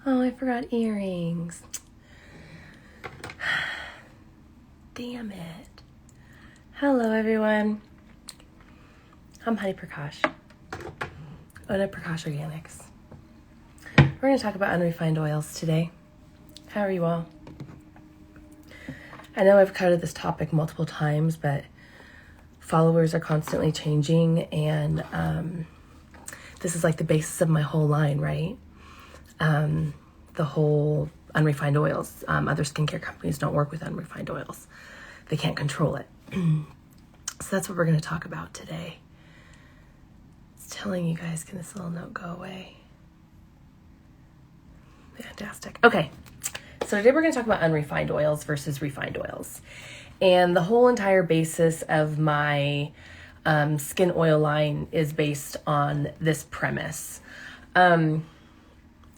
Oh, I forgot earrings. Damn it. Hello, everyone. I'm Honey Prakash. Oda Prakash Organics. We're going to talk about unrefined oils today. How are you all? I know I've covered this topic multiple times, but followers are constantly changing, and this is like the basis of my whole line, right? The whole unrefined oils. Other skincare companies don't work with unrefined oils. They can't control it. So that's what we're going to talk about today. It's telling you guys, can this little note go away? Fantastic. Okay. So today we're going to talk about unrefined oils versus refined oils. And the whole entire basis of my skin oil line is based on this premise.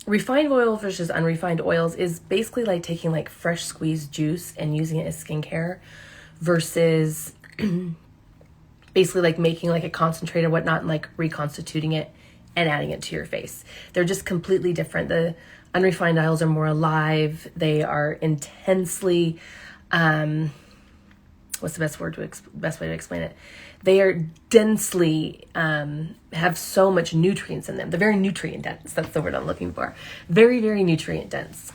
Refined oil versus unrefined oils is basically like taking like fresh squeezed juice and using it as skincare versus basically like making like a concentrate or whatnot and like reconstituting it and adding it to your face. They're just completely different. The unrefined oils are more alive. They are intensely, what's the best way to explain it? They are densely, have so much nutrients in them. They're very nutrient dense. That's the word I'm looking for. Very, very nutrient dense.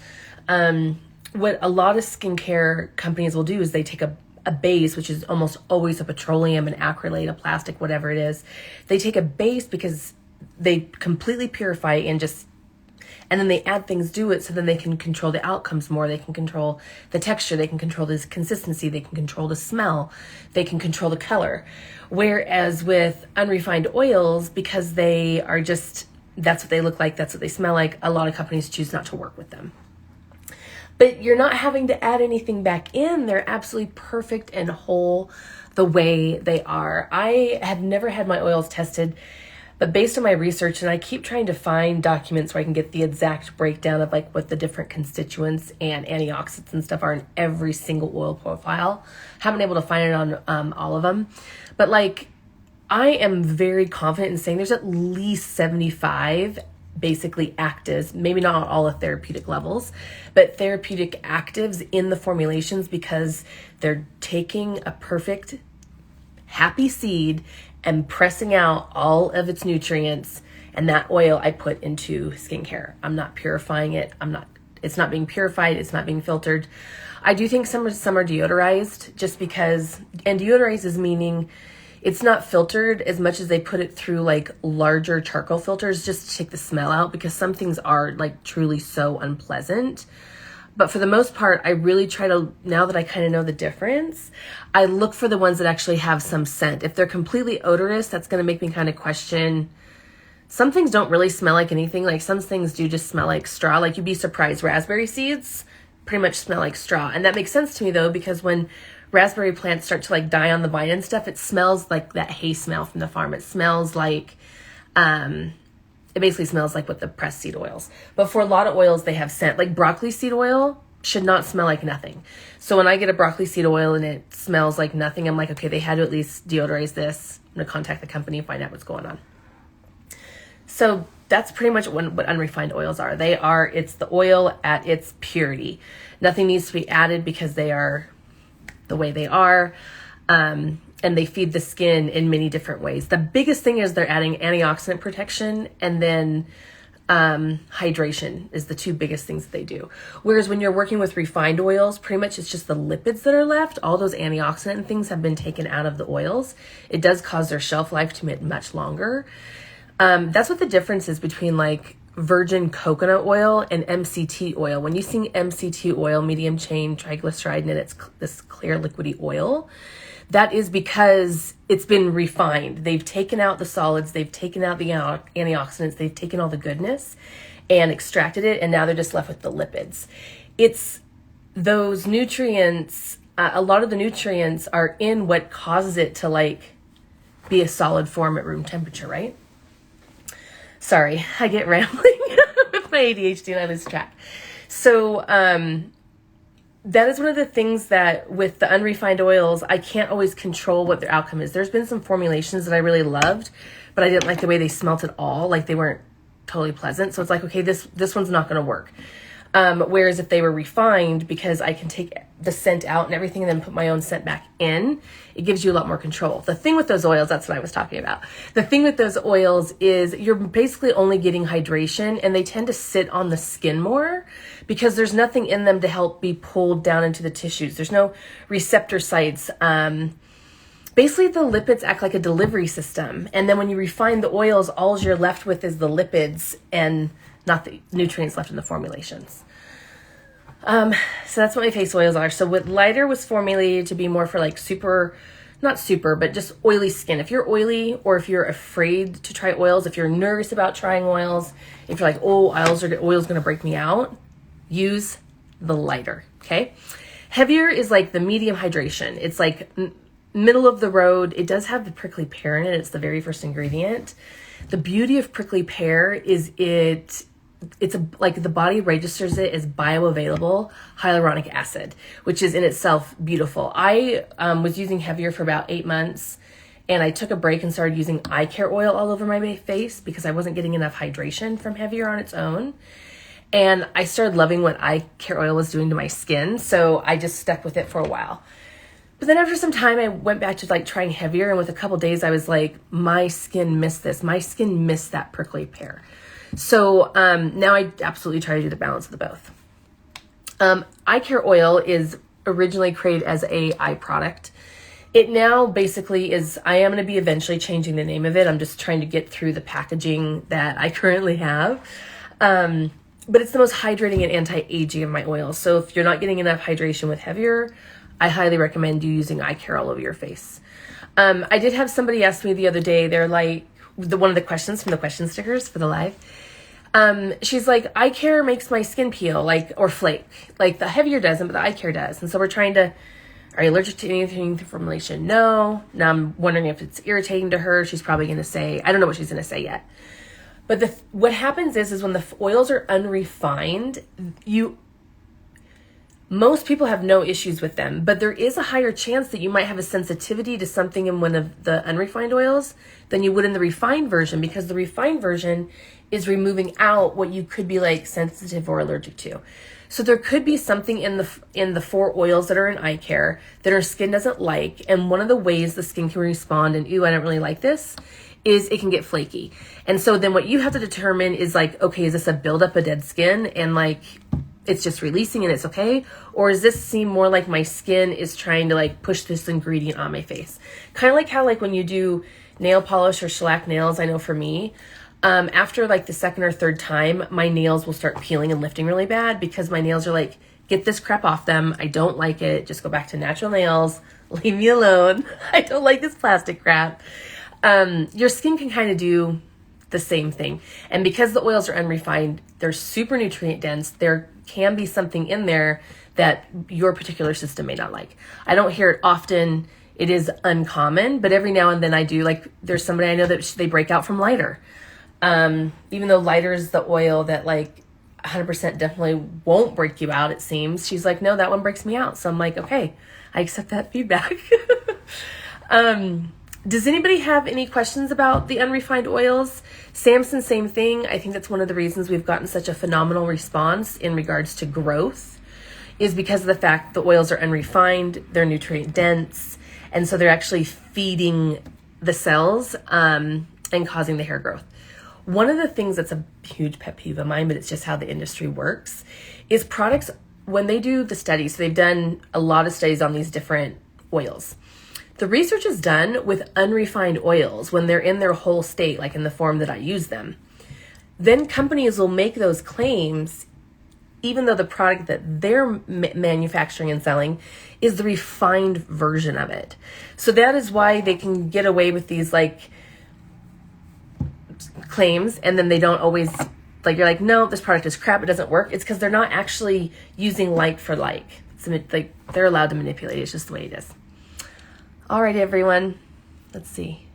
What a lot of skincare companies will do is they take a base, which is almost always a petroleum, an acrylate, a plastic, whatever it is. They take a base because they completely purify and then they add things to it so then they can control the outcomes more. They can control the texture. They can control the consistency. They can control the smell. They can control the color. Whereas with unrefined oils, because they are just, that's what they look like, that's what they smell like, a lot of companies choose not to work with them. But you're not having to add anything back in. They're absolutely perfect and whole the way they are. I have never had my oils tested, but based on my research, and I keep trying to find documents where I can get the exact breakdown of like what the different constituents and antioxidants and stuff are in every single oil profile. Haven't been able to find it on all of them. But like, I am very confident in saying there's at least 75 basically actives, maybe not all at therapeutic levels, but therapeutic actives in the formulations because they're taking a perfect happy seed and pressing out all of its nutrients, and that oil I put into skincare. I'm not purifying it. It's not being purified. It's not being filtered. I do think some are deodorized just because, and deodorized is meaning it's not filtered as much as they put it through like larger charcoal filters just to take the smell out, because some things are like truly so unpleasant. But for the most part, I really try to, now that I kind of know the difference, I look for the ones that actually have some scent. If they're completely odorless, that's going to make me kind of question. Some things don't really smell like anything. Like some things do just smell like straw. Like you'd be surprised. Raspberry seeds pretty much smell like straw. And that makes sense to me though, because when raspberry plants start to like die on the vine and stuff, it smells like that hay smell from the farm. It smells like, it basically smells like with the pressed seed oils. But for a lot of oils, they have scent. Like broccoli seed oil should not smell like nothing. So when I get a broccoli seed oil and it smells like nothing, I'm like, okay, they had to at least deodorize this. I'm going to contact the company and find out what's going on. So that's pretty much what unrefined oils are. It's the oil at its purity. Nothing needs to be added because they are the way they are. And they feed the skin in many different ways. The biggest thing is they're adding antioxidant protection, and then hydration is the two biggest things that they do. Whereas when you're working with refined oils, pretty much it's just the lipids that are left. All those antioxidant things have been taken out of the oils. It does cause their shelf life to be much longer. That's what the difference is between like virgin coconut oil and MCT oil. When you see MCT oil, medium chain triglyceride, and it's this clear liquidy oil, that is because it's been refined. They've taken out the solids, they've taken out the antioxidants, they've taken all the goodness and extracted it, and now they're just left with the lipids. It's those nutrients, a lot of the nutrients are in what causes it to like be a solid form at room temperature, right? Sorry, I get rambling with my ADHD and I lose track. So, that is one of the things that with the unrefined oils, I can't always control what their outcome is. There's been some formulations that I really loved, but I didn't like the way they smelt at all. Like they weren't totally pleasant. So it's like, okay, this one's not going to work. Whereas if they were refined, because I can take the scent out and everything and then put my own scent back in, it gives you a lot more control. The thing with those oils, that's what I was talking about. The thing with those oils is you're basically only getting hydration, and they tend to sit on the skin more because there's nothing in them to help be pulled down into the tissues. There's no receptor sites. Basically, the lipids act like a delivery system. And then when you refine the oils, all you're left with is the lipids and not the nutrients left in the formulations. So that's what my face oils are. So what Lighter was formulated to be more for like not super, but just oily skin. If you're oily, or if you're afraid to try oils, if you're nervous about trying oils, if you're like, oh, oil's going to break me out, use the Lighter, okay? Heavier is like the medium hydration. It's like middle of the road. It does have the prickly pear in it. It's the very first ingredient. The beauty of prickly pear is like the body registers it as bioavailable hyaluronic acid, which is in itself beautiful. I was using Heavier for about 8 months, and I took a break and started using eye care oil all over my face because I wasn't getting enough hydration from Heavier on its own. And I started loving what eye care oil was doing to my skin, so I just stuck with it for a while. But then after some time, I went back to like trying Heavier, and with a couple days, I was like, my skin missed this. My skin missed that prickly pear. So now I absolutely try to do the balance of the both. Eye care oil is originally created as a eye product. It now basically is, I am going to be eventually changing the name of it. I'm just trying to get through the packaging that I currently have. But it's the most hydrating and anti-aging of my oils. So if you're not getting enough hydration with Heavier, I highly recommend you using eye care all over your face. I did have somebody ask me the other day, they're like, one of the questions from the question stickers for the live. She's like, eye care makes my skin peel, like, or flake. Like the Heavier doesn't, but the eye care does. And so we're trying to, are you allergic to anything through formulation? No. Now I'm wondering if it's irritating to her. She's probably going to say, I don't know what she's going to say yet. But what happens is when the oils are unrefined, most people have no issues with them, but there is a higher chance that you might have a sensitivity to something in one of the unrefined oils than you would in the refined version, because the refined version is removing out what you could be like sensitive or allergic to. So there could be something in the 4 oils that are in eye care that our skin doesn't like, and one of the ways the skin can respond and, ooh, I don't really like this, is it can get flaky. And so then what you have to determine is like, okay, is this a buildup of dead skin and like it's just releasing and it's okay? Or does this seem more like my skin is trying to like push this ingredient on my face? Kind of like how like when you do nail polish or shellac nails, I know for me, after like the second or third time, my nails will start peeling and lifting really bad because my nails are like, get this crap off them. I don't like it. Just go back to natural nails. Leave me alone. I don't like this plastic crap. Your skin can kind of do the same thing. And because the oils are unrefined, they're super nutrient dense. There can be something in there that your particular system may not like. I don't hear it often. It is uncommon, but every now and then I do. Like there's somebody I know that they break out from Lighter. Even though Lighter is the oil that like 100% definitely won't break you out, it seems. She's like, no, that one breaks me out. So I'm like, okay, I accept that feedback. Does anybody have any questions about the unrefined oils? Samson, same thing. I think that's one of the reasons we've gotten such a phenomenal response in regards to growth is because of the fact the oils are unrefined, they're nutrient dense, and so they're actually feeding the cells and causing the hair growth. One of the things that's a huge pet peeve of mine, but it's just how the industry works, is products, when they do the studies, so they've done a lot of studies on these different oils. The research is done with unrefined oils when they're in their whole state, like in the form that I use them. Then companies will make those claims, even though the product that they're manufacturing and selling is the refined version of it. So that is why they can get away with these like claims, and then they don't always, like you're like, no, this product is crap, it doesn't work. It's because they're not actually using like for like. It's like they're allowed to manipulate it. It's just the way it is. All right, everyone. Let's see.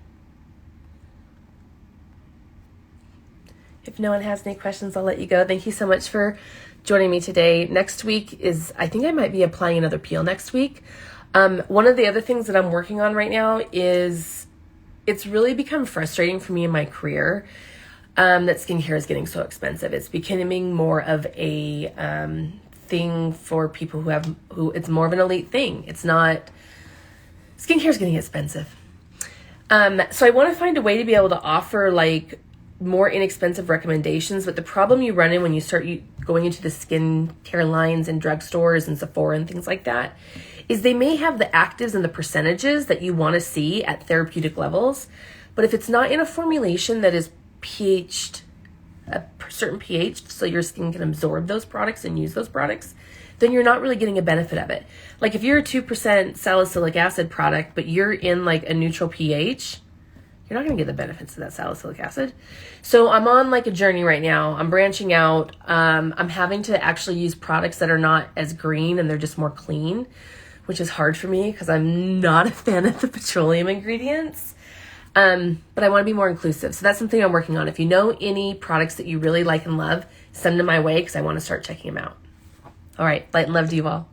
If no one has any questions, I'll let you go. Thank you so much for joining me today. Next week is, I think I might be applying another peel next week. One of the other things that I'm working on right now is it's really become frustrating for me in my career. that skincare is getting so expensive. It's becoming more of a thing for people who it's more of an elite thing. It's not, skincare is getting expensive. So I want to find a way to be able to offer like more inexpensive recommendations, but the problem you run in when you start going into the skincare lines and drugstores and Sephora and things like that is they may have the actives and the percentages that you want to see at therapeutic levels, but if it's not in a formulation that is pH'd a certain pH so your skin can absorb those products and use those products, then you're not really getting a benefit of it. Like if you're a 2% salicylic acid product, but you're in like a neutral pH, you're not going to get the benefits of that salicylic acid. So I'm on like a journey right now. I'm branching out. I'm having to actually use products that are not as green and they're just more clean, which is hard for me because I'm not a fan of the petroleum ingredients. But I want to be more inclusive. So that's something I'm working on. If you know any products that you really like and love, send them my way because I want to start checking them out. All right. Light and love to you all.